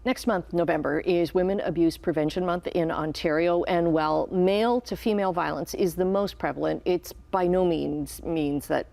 Next month, November, is Women Abuse Prevention Month in Ontario, and while male to female violence is the most prevalent, it's by no means that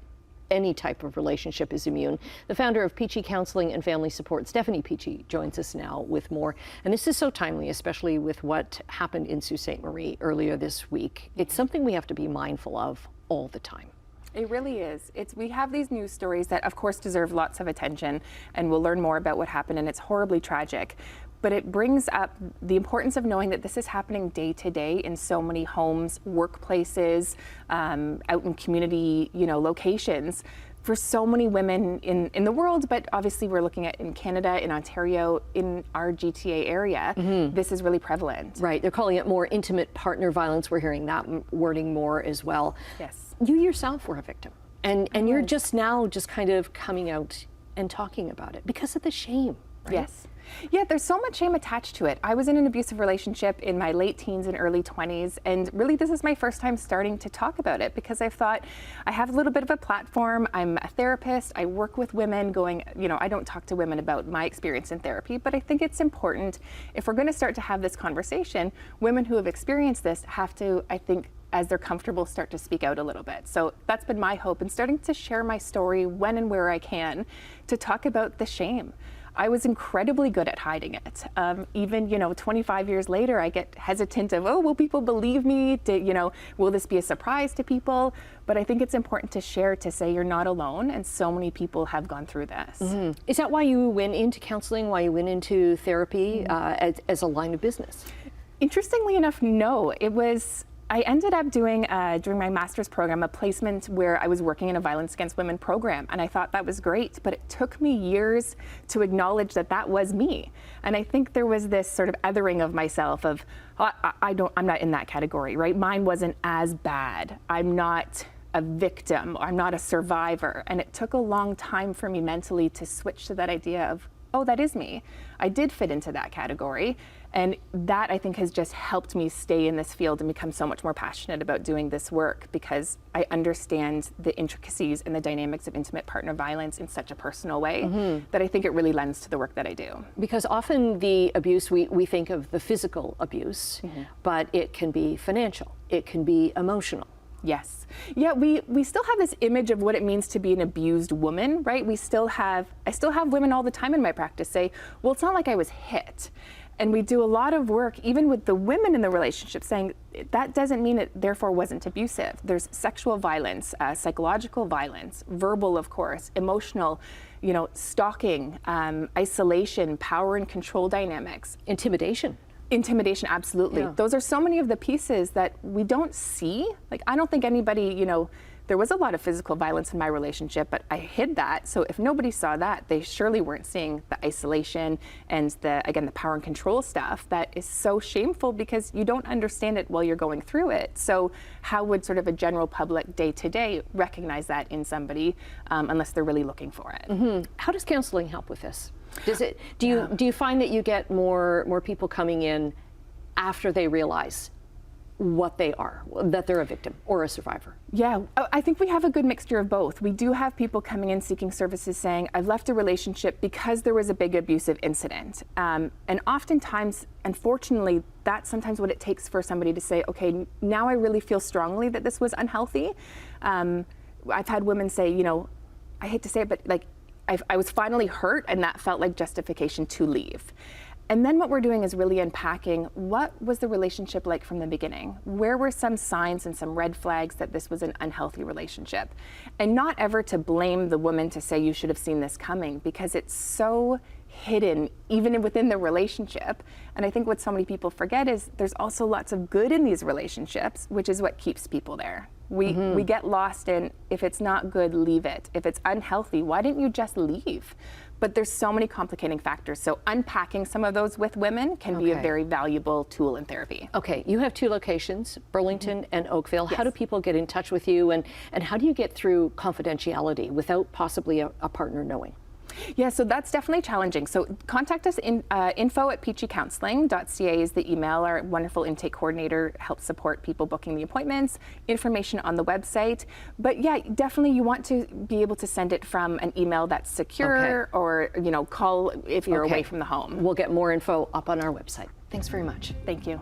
any type of relationship is immune. The founder of Peachey Counselling and Family Support, Stefanie Peachey, joins us now with more. And this is so timely, especially with what happened in Sault Ste. Marie earlier this week. It's something we have to be mindful of all the time. It really is. We have these news stories that, of course, deserve lots of attention, and we'll learn more about what happened, and it's horribly tragic. But it brings up the importance of knowing that this is happening day to day in so many homes, workplaces, out in community, locations, for so many women in the world. But obviously, we're looking at in Canada, in Ontario, in our GTA area. This is really prevalent. Right. They're calling it more intimate partner violence. We're hearing that wording more as well. Yes. You yourself were a victim, and you're just now kind of coming out and talking about it because of the shame. Right? Yes. Yeah, there's so much shame attached to it. I was in an abusive relationship in my late teens and early 20s, and really this is my first time starting to talk about it because I thought I have a little bit of a platform. I'm a therapist. I work with women going, I don't talk to women about my experience in therapy, but I think it's important if we're going to start to have this conversation, women who have experienced this have to, I think, as they're comfortable, start to speak out a little bit. So that's been my hope, and starting to share my story when and where I can to talk about the shame. I was incredibly good at hiding it. Even, 25 years later, I get hesitant of, will people believe me? Will this be a surprise to people? But I think it's important to share, to say you're not alone, and so many people have gone through this. Is that why you went into counseling, why you went into therapy as a line of business? Interestingly enough, no. I ended up doing, during my master's program, a placement where I was working in a violence against women program, and I thought that was great, but it took me years to acknowledge that that was me. And I think there was this sort of othering of myself of, I'm not in that category, right? Mine wasn't as bad. I'm not a victim. I'm not a survivor. And it took a long time for me mentally to switch to that idea of, that is me. I did fit into that category. And that, I think, has just helped me stay in this field and become so much more passionate about doing this work because I understand the intricacies and the dynamics of intimate partner violence in such a personal way that I think it really lends to the work that I do. Because often the abuse, we think of the physical abuse, but it can be financial, it can be emotional. Yes. Yeah, we still have this image of what it means to be an abused woman, right? I still have women all the time in my practice say, well, it's not like I was hit. And we do a lot of work, even with the women in the relationship, saying that doesn't mean it therefore wasn't abusive. There's sexual violence, psychological violence, verbal, of course, emotional, stalking, isolation, power and control dynamics. Intimidation. Intimidation, absolutely. Yeah. Those are so many of the pieces that we don't see. Like, I don't think anybody, there was a lot of physical violence in my relationship, but I hid that. So if nobody saw that, they surely weren't seeing the isolation and the power and control stuff that is so shameful because you don't understand it while you're going through it. So how would sort of a general public day to day recognize that in somebody unless they're really looking for it? How does counseling help with this? Do you find that you get more people coming in after they realize what they are, that they're a victim or a survivor? Yeah, I think we have a good mixture of both. We do have people coming in seeking services saying, I've left a relationship because there was a big abusive incident. And oftentimes, unfortunately, that's sometimes what it takes for somebody to say, okay, now I really feel strongly that this was unhealthy. I've had women say, I hate to say it, but I was finally hurt, and that felt like justification to leave. And then what we're doing is really unpacking what was the relationship like from the beginning? Where were some signs and some red flags that this was an unhealthy relationship? And not ever to blame the woman to say you should have seen this coming, because it's so hidden even within the relationship. And I think what so many people forget is there's also lots of good in these relationships, which is what keeps people there. We get lost in, if it's not good, leave it. If it's unhealthy, why didn't you just leave? But there's so many complicating factors. So unpacking some of those with women can be a very valuable tool in therapy. Okay, you have two locations, Burlington and Oakville. Yes. How do people get in touch with you, and how do you get through confidentiality without possibly a partner knowing? Yeah, so that's definitely challenging. So contact us in info@peacheycounseling.ca is the email. Our wonderful intake coordinator helps support people booking the appointments, information on the website. But yeah, definitely you want to be able to send it from an email that's secure, or call if you're away from the home. We'll get more info up on our website. Thanks very much. Thank you.